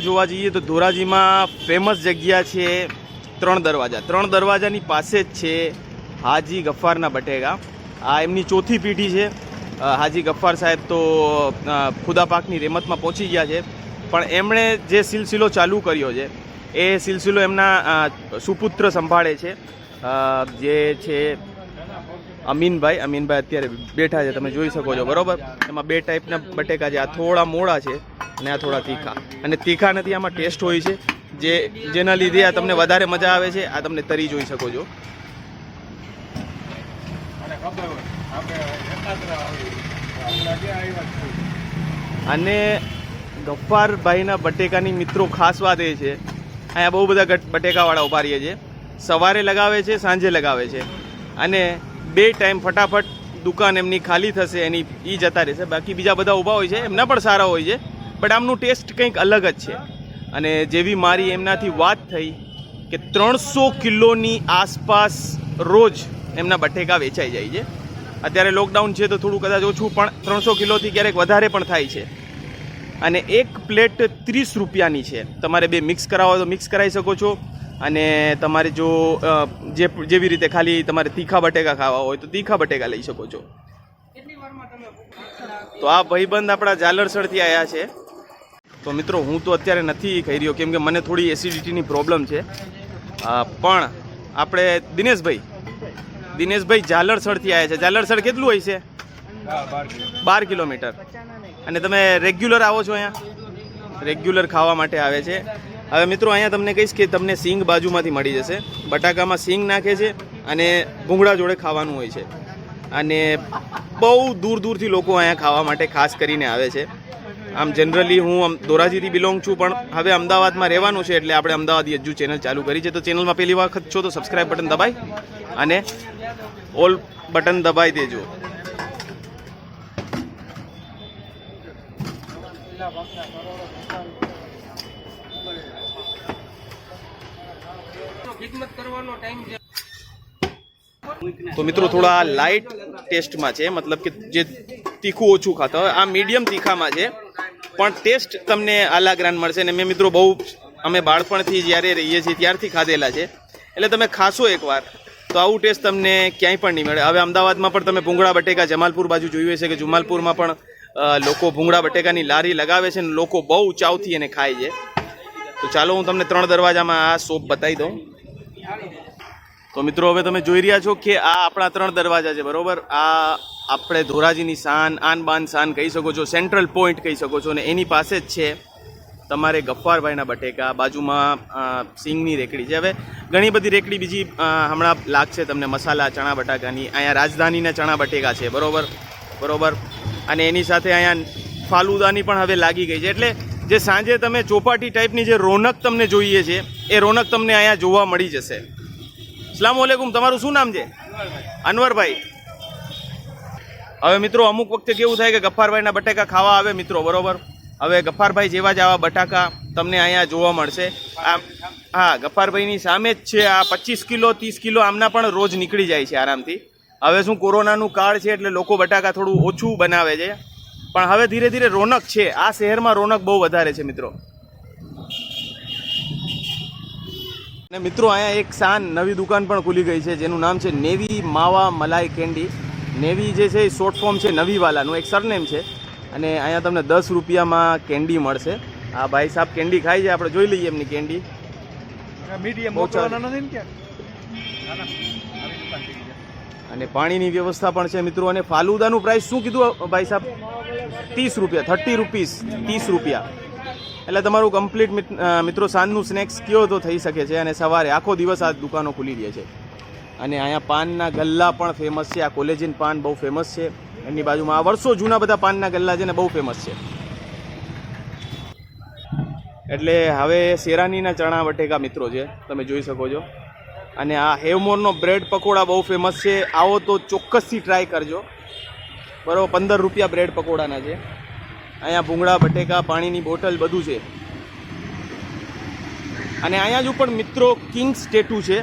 જોવા જઈએ તો ધોરાજીમાં ફેમસ જગ્યા છે ત્રણ દરવાજાની પાસે જ છે હાજી ગફારના બટેકા। આ એમની ચોથી પેઢી છે। હાજી ગફાર સાહેબ તો ખુદા પાકની રહેમતમાં પહોંચી ગયા છે, પણ એમણે જે સિલસિલો ચાલુ કર્યો છે એ સિલસિલો એમના સુપુત્ર સંભાળે છે, જે છે અમીનભાઈ અત્યારે બેઠા છે, તમે જોઈ શકો છો બરાબર। એમાં બે ટાઈપના બટેકા છે, આ થોડા મોડા છે અને આ થોડા તીખા, અને તીખા નથી, આમાં ટેસ્ટ હોય છે જેના લીધે આ તમને વધારે મજા આવે છે। આ તમને તરી જોઈ શકો છો। અને ગફ્ફારભાઈના બટેકાની મિત્રો ખાસ વાત એ છે, અહીંયા બહુ બધા બટેકાવાળા ઉભા રહીએ છે, સવારે લગાવે છે, સાંજે લગાવે છે, અને બે ટાઈમ ફટાફટ દુકાન એમની ખાલી થશે એની એ જતા રહેશે। બાકી બીજા બધા ઊભા હોય છે, એમના પણ સારા હોય છે, બટ આમનું ટેસ્ટ કંઈક અલગ જ છે। અને જેવી મારી એમનાથી વાત થઈ કે 300 કિલોની આસપાસ રોજ એમના બટેકા વેચાઈ જાય છે। અત્યારે લોકડાઉન છે તો થોડું કદાચ ઓછું, પણ 300 કિલોથી ક્યારેક વધારે પણ થાય છે। અને એક પ્લેટ 30 રૂપિયાની છે। તમારે બે મિક્સ કરાવો તો મિક્સ કરાવી શકો છો, અને તમારે જો જેવી રીતે ખાલી તમારે તીખા બટેકા ખાવા હોય તો તીખા બટેકા લઈ શકો છો। તો આ ભાઈબંધ આપણા જાલરસરથી આવ્યા છે। તો મિત્રો હું તો અત્યારે નથી ખાઈ રહ્યો, કેમ કે મને થોડી એસિડિટીની પ્રોબ્લેમ છે, પણ આપણે દિનેશભાઈ જાલરસરથી આવ્યા છે। જાલરસર કેટલું હોય છે? 12 કિલોમીટર। અને તમે રેગ્યુલર આવો છો અહીંયા? રેગ્યુલર ખાવા માટે આવે છે। હવે મિત્રો અહીંયા તમને કહીશ કે તમને સિંગ બાજુમાંથી મળી જશે। બટાકામાં સિંગ નાખે છે અને ભૂંગળા જોડે ખાવાનું હોય છે, અને બહુ દૂરથી લોકો અહીંયા ખાવા માટે ખાસ કરીને આવે છે। આમ જનરલી હું ધોરાજીથી બિલોંગ છું, પણ હવે અમદાવાદમાં રહેવાનું છે, એટલે આપણે અમદાવાદી અજ્જુ ચેનલ ચાલુ કરી છે। તો ચેનલમાં પહેલી વખત છો તો સબસ્ક્રાઈબ બટન દબાઈ અને ઓલ બટન દબાઈ દેજો। તો મિત્રો થોડા લાઇટ ટેસ્ટમાં છે, મતલબ કે જે તીખું ઓછું ખાતા હોય, આ મીડિયમ તીખામાં છે, પણ ટેસ્ટ તમને આલાગ્રાન મળશે। ને મેં મિત્રો બહુ અમે બાળપણથી જ્યારે રહીએ છીએ ત્યારથી ખાધેલા છે, એટલે તમે ખાશો એકવાર તો આવું ટેસ્ટ તમને ક્યાંય પણ નહીં મળે। હવે અમદાવાદમાં પણ તમે ભૂંગળા બટેકા જમાલપુર બાજુ જોયું હશે કે જમાલપુરમાં પણ લોકો ભૂંગળા બટેકાની લારી લગાવે છે, ને લોકો બહુ ચાવથી એને ખાય છે। તો ચાલો હું તમને ત્રણ દરવાજામાં આ શોપ બતાવી દઉં। તો મિત્રો હવે તમે જોઈ રહ્યા છો કે આ આપણા ત્રણ દરવાજા છે, બરોબર। આ આપણે ધોરાજીની શાન, આન બાન શાન કહી શકો છો, સેન્ટ્રલ પોઈન્ટ કહી શકો છો, અને એની પાસે જ છે તમારે ગફ્ફારભાઈના બટેકા, બાજુમાં સિંગની રેકડી છે। હવે ઘણી બધી રેકડી બીજી હમણાં લાગશે તમને, મસાલા ચણા બટાકાની। અહીંયા રાજધાનીના ચણા બટેકા છે, બરોબર। અને એની સાથે અહીંયા ફાલુદાની પણ હવે લાગી ગઈ છે, એટલે જે સાંજે તમે ચોપાટી ટાઈપની જે રોનક તમને જોઈએ છે એ રોનક તમને અહીંયા જોવા મળી જશે। અસ્સલામુ અલૈકુમ, તમારું શું નામ છે? અનવરભાઈ। હવે મિત્રો અમુક વખતે કેવું થાય કે ગફ્ફારભાઈના બટેકા ખાવા આવે મિત્રો, બરોબર। હવે ગફ્ફારભાઈ જેવા જ આવા બટાકા તમને અહીંયા જોવા મળશે। હા, ગફ્ફારભાઈની સામે જ છે। આ 25 કિલો 30 કિલો આમના પણ રોજ નીકળી જાય છે આરામથી। હવે શું કોરોનાનું કાળ છે એટલે લોકો બટાકા થોડું ઓછું બનાવે છે, પણ હવે ધીરે ધીરે રોનક છે। આ શહેરમાં રોનક બહુ વધારે છે મિત્રો। અને મિત્રો અહીંયા એક શાન નવી દુકાન પણ ખુલી ગઈ છે, જેનું નામ છે નેવી માવા મલાઈ કેન્ડી। નેવી જે છે એ શોર્ટ ફોર્મ છે નવીવાલાનું, એક સરનેમ છે, અને અહીંયા તમને 10 રૂપિયામાં કેન્ડી મળશે। આ ભાઈ સાહેબ કેન્ડી ખાય છે, આપણે જોઈ લઈએ એમની કેન્ડી। અને પાણીની વ્યવસ્થા પણ છે મિત્રો। અને ફાલુદાનું પ્રાઇસ શું કીધું ભાઈ સાહેબ? 30 રૂપિયા, 30 રૂપીસ, 30 રૂપિયા। એટલે તમારું કમ્પ્લીટ મિત્રો સાંજનું સ્નેક્સ કયો તો થઈ શકે છે, અને સવારે આખો દિવસ આ દુકાનો ખુલી રહી છે। અને અહીંયા પાનના ગલ્લા પણ ફેમસ છે। આ કોલેજિયન પાન બહુ ફેમસ છે, એની બાજુમાં આ વર્ષો જૂના બધા પાનના ગલ્લા છે ને બહુ ફેમસ છે। એટલે હવે શેરાનીના ચણા બટેકા મિત્રો છે, તમે જોઈ શકો છો। અને આ હેવમોરનો બ્રેડ પકોડા બહુ ફેમસ છે, આવો તો ચોક્કસથી ટ્રાય કરજો, બરાબર। 15 રૂપિયા બ્રેડ પકોડાના છે। અહીંયા ભૂંગળા બટેકા, પાણીની બોટલ બધું છે। અને અહીંયા જ ઉપર મિત્રો કિંગ્સ ટેટુ છે,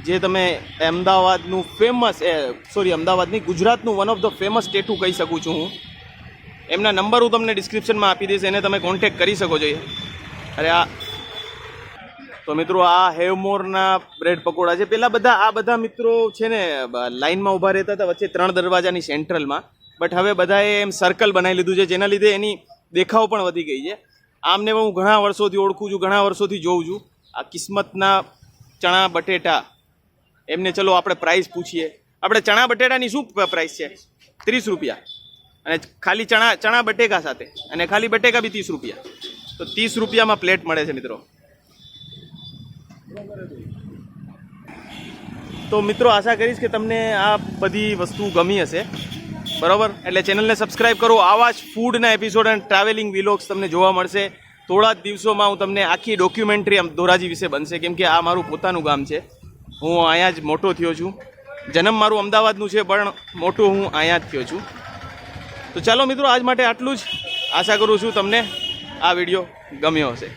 જે તમે અમદાવાદનું ફેમસ અમદાવાદની ગુજરાતનું one of the famous tattoo કહી શકું છું હું। એમના નંબર હું તમને ડિસ્ક્રિપ્શનમાં આપી દઈશ, એને તમે કોન્ટેક્ટ કરી શકો છો। અરે આ તો મિત્રો આ હેવમોરના બ્રેડ પકોડા છે. પેલા આ બધા મિત્રો છે ને લાઈનમાં ઊભા રહેતા હતા વચ્ચે 3 દરવાજાની સેન્ટ્રલમાં, બટ હવે બધાએ એમ સર્કલ બનાવી લીધું છે, જેના લીધે એની દેખાવ પણ વધી ગઈ છે. આમને હું ઘણા વર્ષોથી ઓળખું છું, ઘણા વર્ષોથી જોઉં છું. આ કિસ્મતના ચણા બટેટા, એમને ચલો આપણે પ્રાઇસ પૂછીએ. આપણે ચણા બટેટાની શું પ્રાઇસ છે? 30 રૂપિયા. અને ખાલી ચણા બટેકા સાથે, અને ખાલી બટેકા બી 30 રૂપિયા. તો 30 રૂપિયામાં પ્લેટ મળે છે મિત્રો. તો મિત્રો આશા કરીશ કે તમને આ બધી વસ્તુ ગમી હશે, બરાબર? એટલે ચેનલને સબસ્ક્રાઈબ કરો. આવા જ ફૂડના એપિસોડ અને ટ્રાવેલિંગ વિલોગ્સ તમને જોવા મળશે. થોડા જ દિવસોમાં હું તમને આખી ડોક્યુમેન્ટરી ધોરાજી વિશે બનશે, કેમ કે આ મારું પોતાનું ગામ છે. હું અહીંયા જ મોટો થયો છું. જન્મ મારું અમદાવાદનું છે, પણ મોટો હું અહીંયા જ થયો છું. તો ચાલો મિત્રો, આજ માટે આટલું જ. આશા કરું છું તમને આ વિડીયો ગમ્યો હશે.